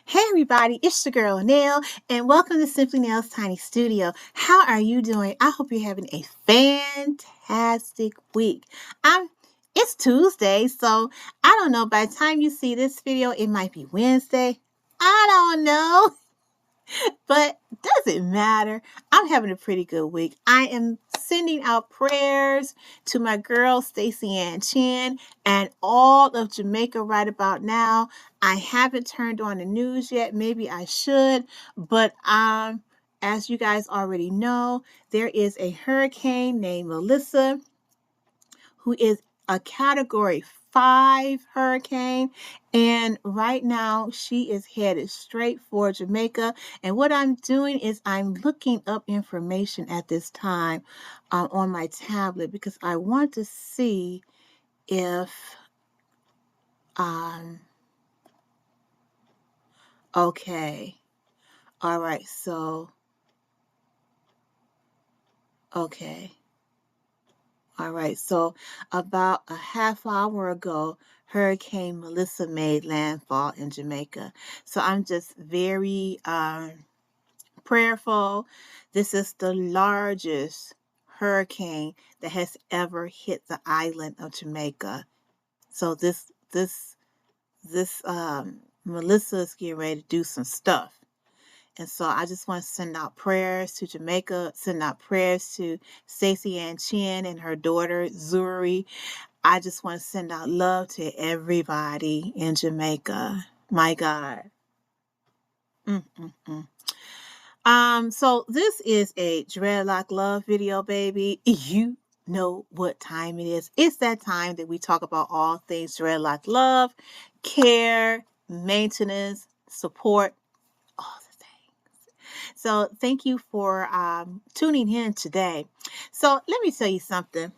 Hey everybody, it's your girl Nail, and welcome to Simply Nail's Tiny Studio. How are you doing? I hope you're having a fantastic week. I'm it's Tuesday, so I don't know. By the time you see this video, it might be Wednesday. I don't know. But doesn't matter. I'm having a pretty good week. I am sending out prayers to my girl Stacey Ann Chin and all of Jamaica right about now. I haven't turned on the news yet. Maybe I should, but as you guys already know, there is a hurricane named Melissa who is a category 5 hurricane. And right now, she is headed straight for Jamaica. And what I'm doing is I'm looking up information at this time on my tablet because I want to see if, um, okay. All right. So, okay. All right. So about a half hour ago, Hurricane Melissa made landfall in Jamaica. So I'm just very prayerful. This is the largest hurricane that has ever hit the island of Jamaica. So this Melissa is getting ready to do some stuff. And so I just want to send out prayers to Jamaica, send out prayers to Stacey Ann Chin and her daughter Zuri. I just want to send out love to everybody in Jamaica. My God. Mm-mm-mm. So this is a dreadlock love video, baby. You know what time it is. It's that time that we talk about all things dreadlock love, care, maintenance, support, all the things. So thank you for tuning in today. So let me tell you something.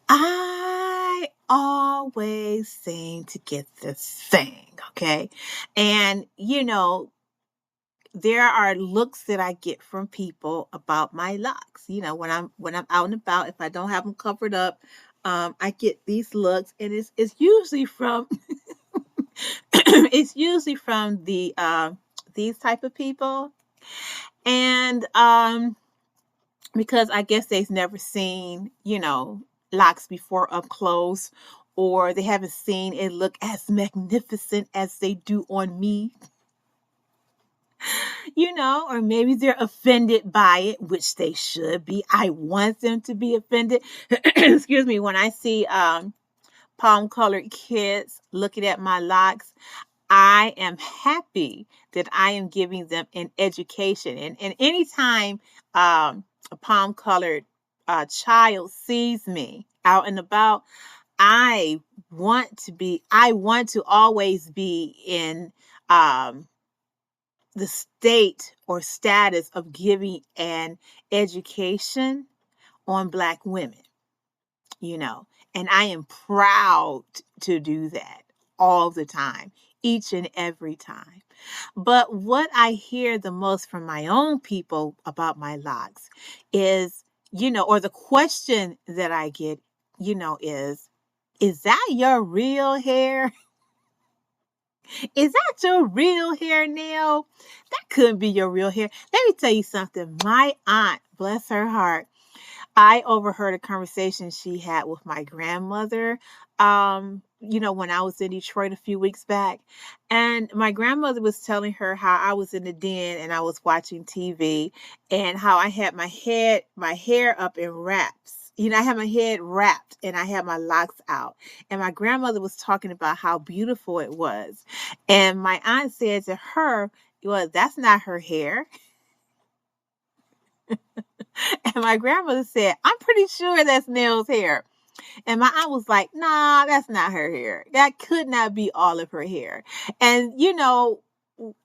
I always seem to get this thing, okay? And there are looks that I get from people about my locks. When I'm out and about, if I don't have them covered up, I get these looks, and it's usually from it's usually from these type of people, and because I guess they've never seen, locks before up close, or they haven't seen it look as magnificent as they do on me, or maybe they're offended by it, which they should be. I want them to be offended. Excuse me, when I see palm colored kids looking at my locks, I am happy that I am giving them an education. And anytime a palm colored child sees me out and about, I want to always be in um, the state or status of giving an education on Black women, you know, and I am proud to do that all the time, each and every time. But what I hear the most from my own people about my locks is, or the question that I get, is that your real hair? Is that your real hair, Neil? That couldn't be your real hair. Let me tell you something. My aunt, bless her heart, I overheard a conversation she had with my grandmother, when I was in Detroit a few weeks back. And my grandmother was telling her how I was in the den and I was watching TV, and how I had my hair up in wraps. I had my head wrapped and I had my locks out. And my grandmother was talking about how beautiful it was. And my aunt said to her, well, that's not her hair. And my grandmother said, I'm pretty sure that's Nell's hair. And my aunt was like, nah, that's not her hair. That could not be all of her hair. And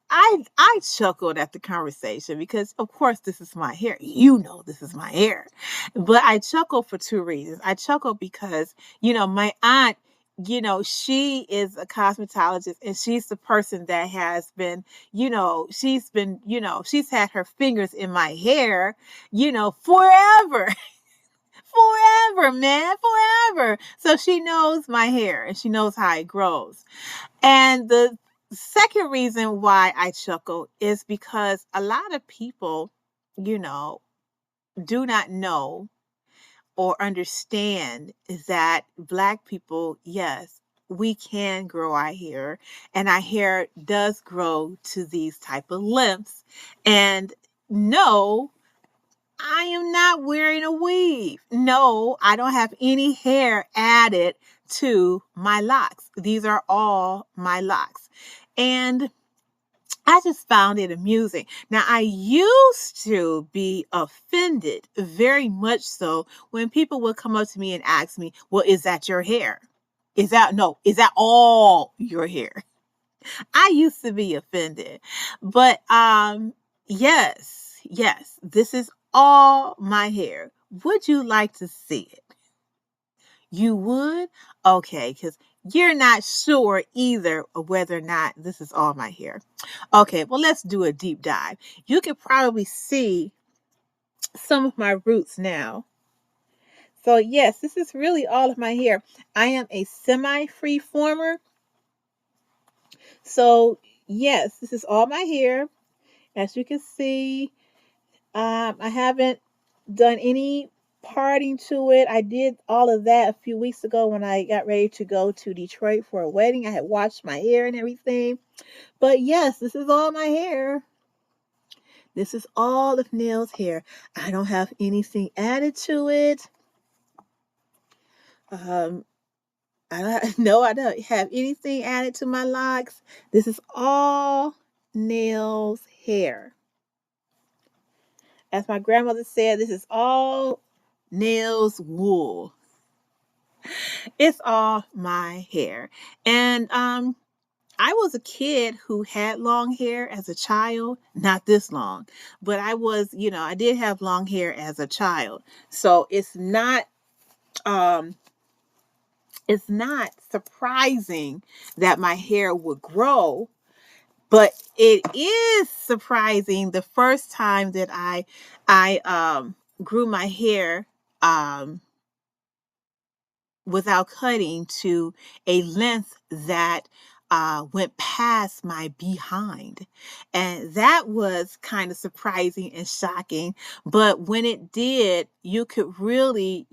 I chuckled at the conversation because of course this is my hair. This is my hair. But I chuckled for two reasons. I chuckled because, my aunt, she is a cosmetologist, and she's the person that has been, she's had her fingers in my hair, forever. Forever, man, forever. So she knows my hair and she knows how it grows. And the second reason why I chuckle is because a lot of people, you know, do not know or understand that Black people, yes, we can grow our hair, and our hair does grow to these type of lengths. And no, I am not wearing a weave. No, I don't have any hair added to my locks. These are all my locks. And I just found it amusing. Now, I used to be offended, very much so, when people would come up to me and ask me, well, is that your hair? Is that all your hair? I used to be offended. But yes, this is all my hair. Would you like to see it? You would? Okay, because you're not sure either of whether or not this is all my hair. Okay, well, let's do a deep dive. You can probably see some of my roots now. So, yes, this is really all of my hair. I am a semi-free former. So, yes, this is all my hair. As you can see, I haven't done any parting to it. I did all of that a few weeks ago when I got ready to go to Detroit for a wedding. I had washed my hair and everything. But yes, this is all my hair. This is all of Nail's hair. I don't have anything added to it. Um, no, I don't have anything added to my locks. This is all Nail's hair. As my grandmother said, this is all Nail's wool. It's all my hair. And I was a kid who had long hair as a child, not this long, but I was, I did have long hair as a child. So um it's not surprising that my hair would grow, but it is surprising the first time that I grew my hair um without cutting to a length that went past my behind. And that was kind of surprising and shocking. But when it did, you could really,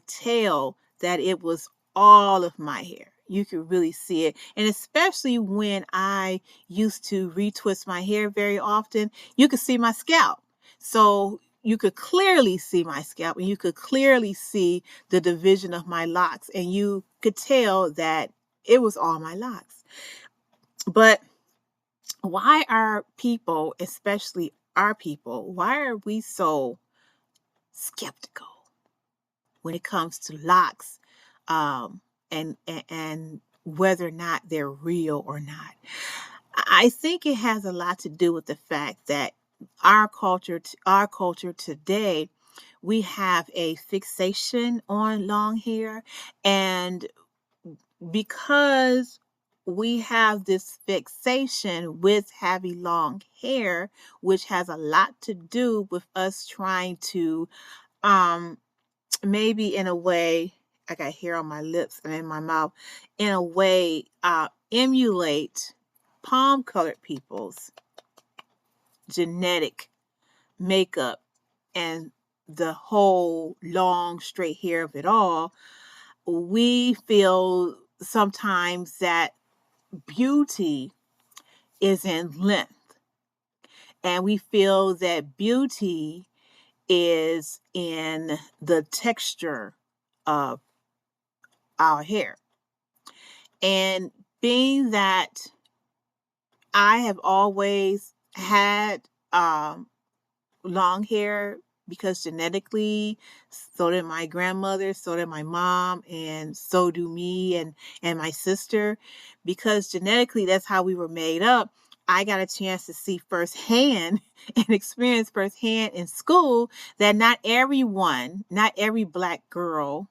tell that it was all of my hair. You could really see it. And especially when I used to retwist my hair very often, you could see my scalp. So you could clearly see my scalp and you could clearly see the division of my locks, and you could tell that it was all my locks. But why are people, especially our people, why are we so skeptical when it comes to locks, um, and whether or not they're real or not? I think it has a lot to do with the fact that our culture today, we have a fixation on long hair, and because we have this fixation with having long hair, which has a lot to do with us trying to um maybe in a way, I got hair on my lips and in my mouth, in a way emulate palm colored people's genetic makeup and the whole long straight hair of it all. We feel sometimes that beauty is in length, and we feel that beauty is in the texture of our hair. And being that I have always had long hair, because genetically, so did my grandmother, so did my mom, and so do me and my sister. Because genetically, that's how we were made up. I got a chance to see firsthand and experience firsthand in school that not everyone, not every Black girl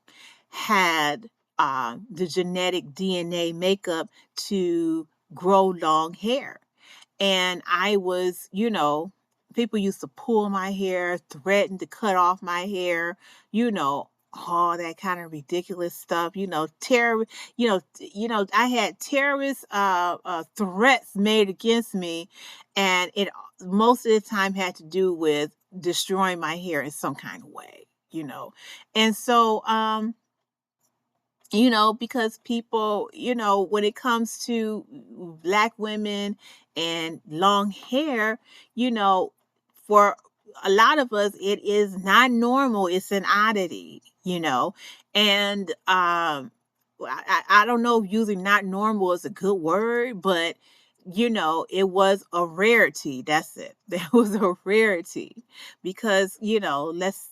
had the genetic DNA makeup to grow long hair. And I was, people used to pull my hair, threaten to cut off my hair, all that kind of ridiculous stuff, I had terrorist threats made against me, and it most of the time had to do with destroying my hair in some kind of way. And so because people, when it comes to black women and long hair, you know, for a lot of us, it is not normal. It's an oddity. And I don't know if using not normal is a good word, but it was a rarity. That's it. That was a rarity because, let's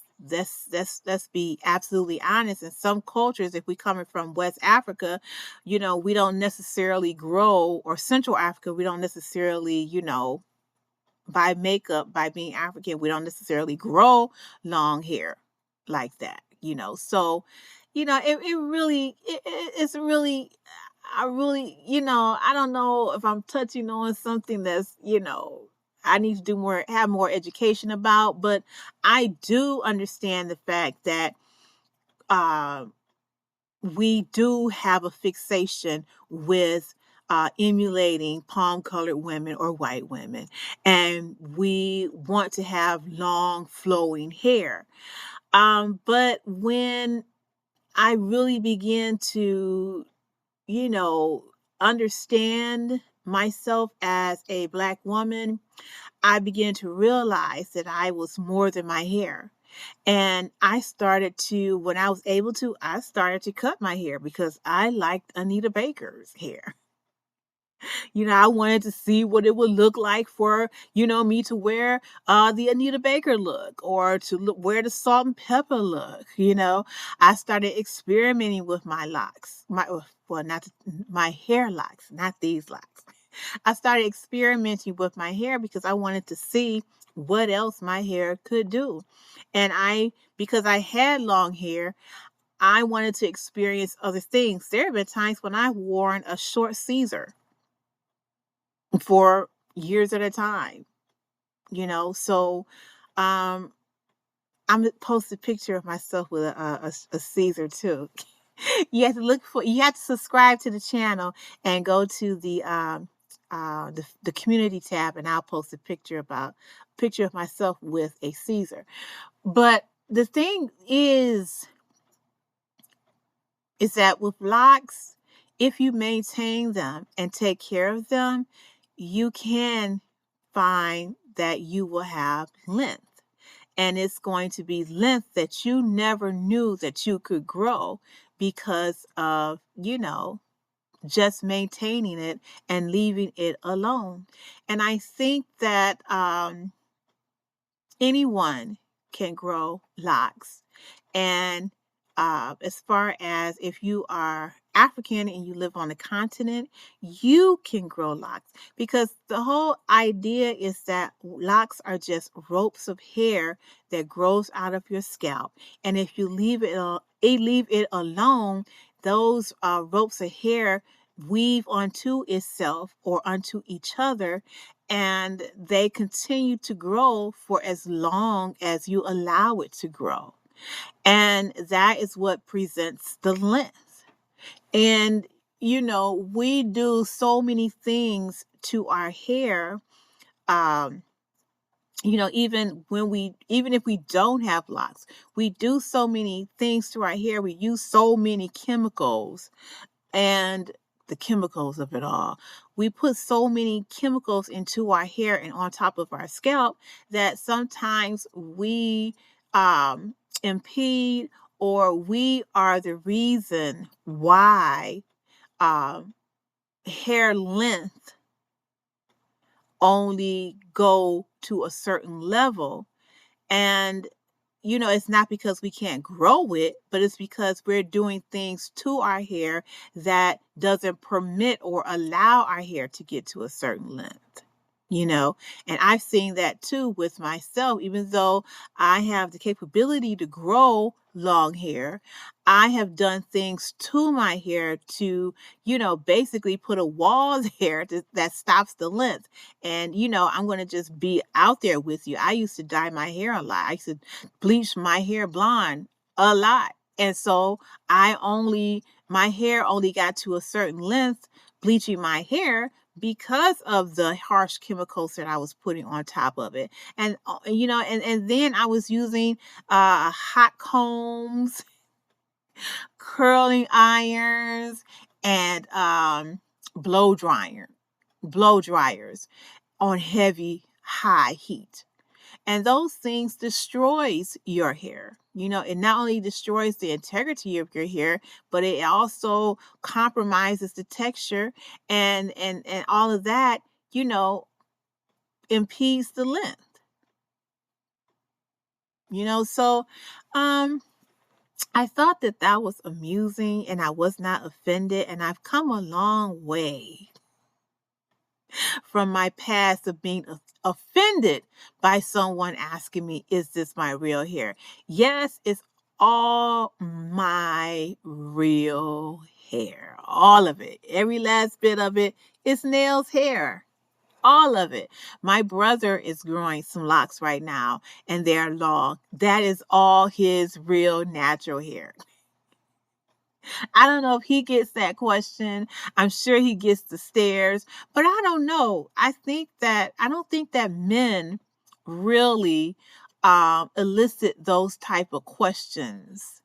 be absolutely honest. In some cultures, if we coming from West Africa, we don't necessarily grow, or Central Africa, we don't necessarily, by makeup, by being African, we don't necessarily grow long hair like that. So, it really, it's really, I really, I don't know if I'm touching on something that's, I need to do more, have more education about, but I do understand the fact that uh, we do have a fixation with emulating palm colored women or white women. And we want to have long flowing hair. But when I really begin to, you know, understand myself as a black woman, I began to realize that I was more than my hair. And I started to, when I was able to, I started to cut my hair because I liked Anita Baker's hair. I wanted to see what it would look like for, me to wear the Anita Baker look, or to wear the salt and pepper look. I started experimenting with my locks, well, not my hair locks, not these locks. I started experimenting with my hair because I wanted to see what else my hair could do. And because I had long hair, I wanted to experience other things. There have been times when I've worn a short Caesar for years at a time. So um I'm gonna post a picture of myself with a Caesar too. You have to subscribe to the channel and go to the community tab, and I'll post a picture of myself with a Caesar. But the thing is that with locks, if you maintain them and take care of them, you can find that you will have length. And it's going to be length that you never knew that you could grow because of, just maintaining it and leaving it alone. And I think that anyone can grow locks. And as far as if you are African and you live on the continent, you can grow locks because the whole idea is that locks are just ropes of hair that grows out of your scalp. And if you leave it alone, those ropes of hair weave onto itself or onto each other, and they continue to grow for as long as you allow it to grow. And that is what presents the length. And, we do so many things to our hair. Um, even if we don't have locks, we do so many things to our hair. We use so many chemicals, and the chemicals of it all. We put so many chemicals into our hair and on top of our scalp that sometimes we impede, or we are the reason why um, hair length only go to a certain level. And it's not because we can't grow it, but it's because we're doing things to our hair that doesn't permit or allow our hair to get to a certain length. And I've seen that too with myself. Even though I have the capability to grow long hair, I have done things to my hair to, basically put a wall there that stops the length. And, I'm going to just be out there with you. I used to dye my hair a lot. I used to bleach my hair blonde a lot. And so my hair only got to a certain length bleaching my hair because of the harsh chemicals that I was putting on top of it. And and then I was using hot combs, curling irons, and blow dryer blow dryers on heavy high heat. And those things destroys your hair. It not only destroys the integrity of your hair, but it also compromises the texture, and all of that, you know, impedes the length. So um I thought that that was amusing, and I was not offended, and I've come a long way from my past of being offended by someone asking me, is this my real hair? Yes, it's all my real hair. All of it. Every last bit of it is Nell's hair. All of it. My brother is growing some locks right now, and they're long. That is all his real natural hair. I don't know if he gets that question. I'm sure he gets the stares, but I don't know. I don't think that men really elicit those type of questions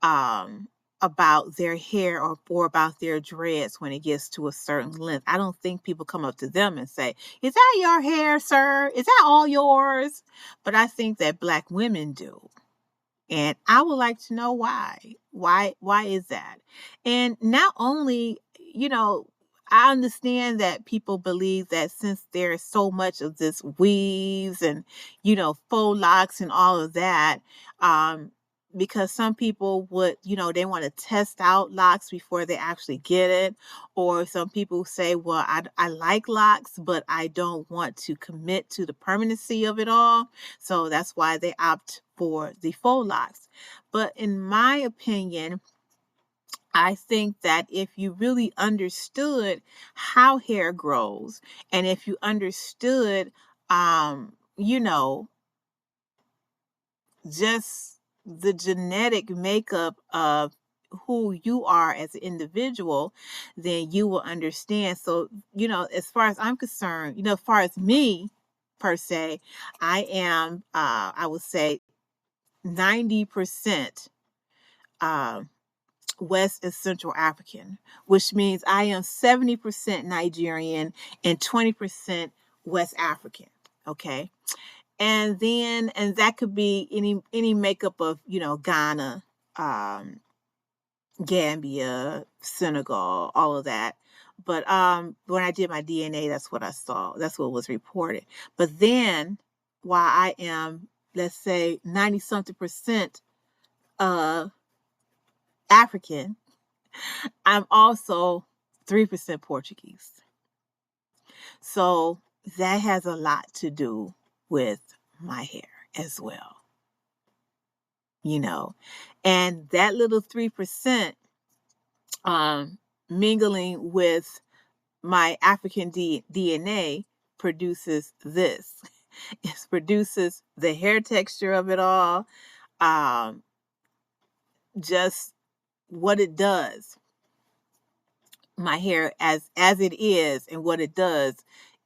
um about their hair, or about their dreads when it gets to a certain length. I don't think people come up to them and say, "Is that your hair, sir? Is that all yours?" But I think that black women do. And I would like to know why. Why is that? And not only, you know, I understand that people believe that since there's so much of this weaves and, faux locks and all of that, um, because some people would, they want to test out locks before they actually get it. Or some people say, well, I like locks, but I don't want to commit to the permanency of it all. So that's why they opt for the faux locks. But in my opinion, I think that if you really understood how hair grows, and if you understood, you know, just the genetic makeup of who you are as an individual, then you will understand. So, as far as I'm concerned, as far as me per se, I would say 90% uh, West and Central African, which means I am 70% Nigerian and 20% West African. Okay. And that could be any makeup of, Ghana, um, Gambia, Senegal, all of that. But when I did my DNA, that's what I saw. That's what was reported. But then, while I am, let's say, 90 something percent uh African, I'm also 3% Portuguese. So that has a lot to do with my hair as well, you know. And that little 3% um, mingling with my African DNA produces this. It produces the hair texture of it all, um, just what it does. My hair as it is and what it does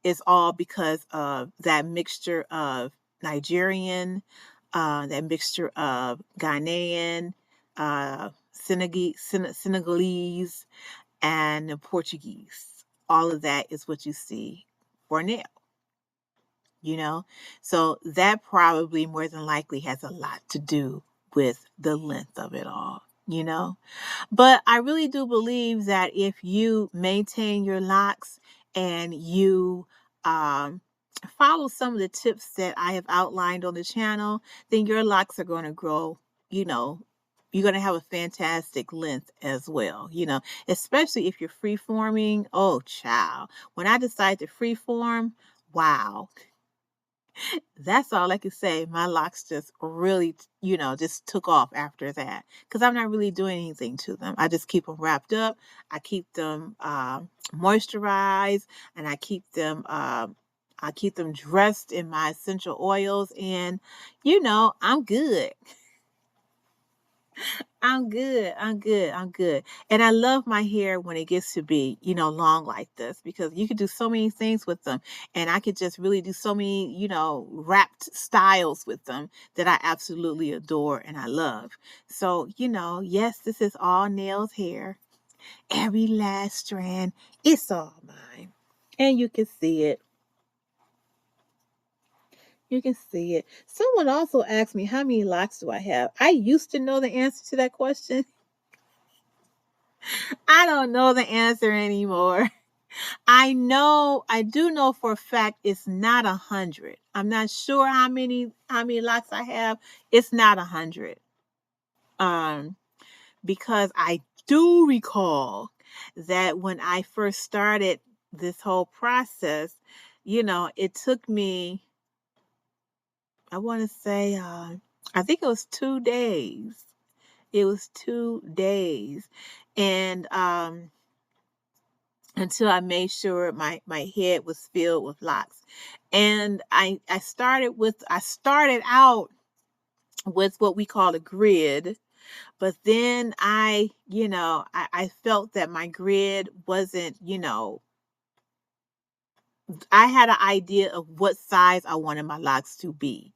is all because of that mixture of Nigerian, that mixture of Ghanaian, Senegalese, and Portuguese. All of that is what you see for now, you know? So that probably more than likely has a lot to do with the length of it all, you know? But I really do believe that if you maintain your locks and you follow some of the tips that I have outlined on the channel, then your locks are going to grow, you know, you're going to have a fantastic length as well, especially if you're free forming. Oh, child. When I decided to free form, wow, that's all I can say. My locks just really, just took off after that because I'm not really doing anything to them. I just keep them wrapped up. I keep them moisturized, and I keep them dressed in my essential oils, and I'm good. I'm good. I'm good. I'm good. And I love my hair when it gets to be, long like this because you could do so many things with them. And I could just really do so many, wrapped styles with them that I absolutely adore and I love. So, yes, this is all Nail's hair. Every last strand, it's all mine. And you can see it. You can see it. Someone also asked me, how many locks do I have? I used to know the answer to that question. I don't know the answer anymore. I do know for a fact it's not 100. I'm not sure how many locks I have. It's not 100. Um, because I do recall that when I first started this whole process, it took me, I want to say, I think it was 2 days. It was 2 days. And until I made sure my head was filled with locks. And I started out with what we call a grid, but then I felt that my grid wasn't, I had an idea of what size I wanted my locks to be.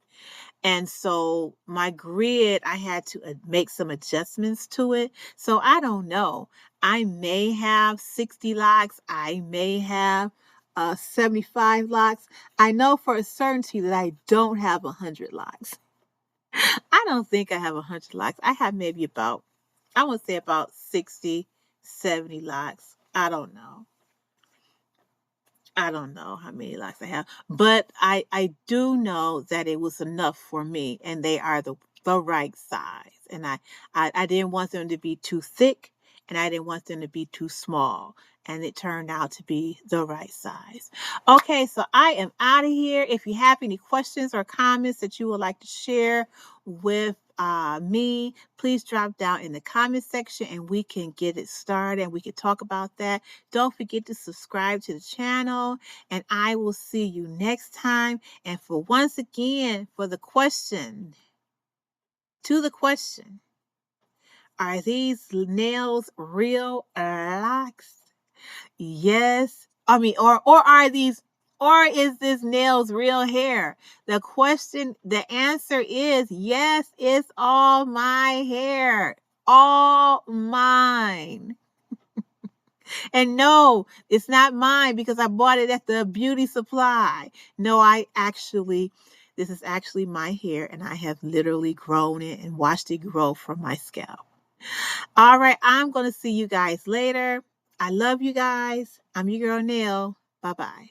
And so my grid, I had to make some adjustments to it. So I don't know. I may have 60 locks. I may have 75 locks. I know for a certainty that I don't have 100 locks. I don't think I have 100 locks. I have maybe about, I would say about 60, 70 locks. I don't know how many locks I have, but I do know that it was enough for me, and they are the right size. And I didn't want them to be too thick, and I didn't want them to be too small. And it turned out to be the right size. Okay, so I am out of here. If you have any questions or comments that you would like to share with me, please drop down in the comment section and we can get it started and we can talk about that. Don't forget to subscribe to the channel, and I will see you next time. And for once again, for the question, to the question, are these nails real locks? Yes. I mean, or are these, or is this nails real hair? The question, the answer is yes, it's all my hair. All mine. And no, it's not mine because I bought it at the beauty supply. No, this is actually my hair and I have literally grown it and watched it grow from my scalp. All right, I'm going to see you guys later. I love you guys. I'm your girl, Nail. Bye-bye.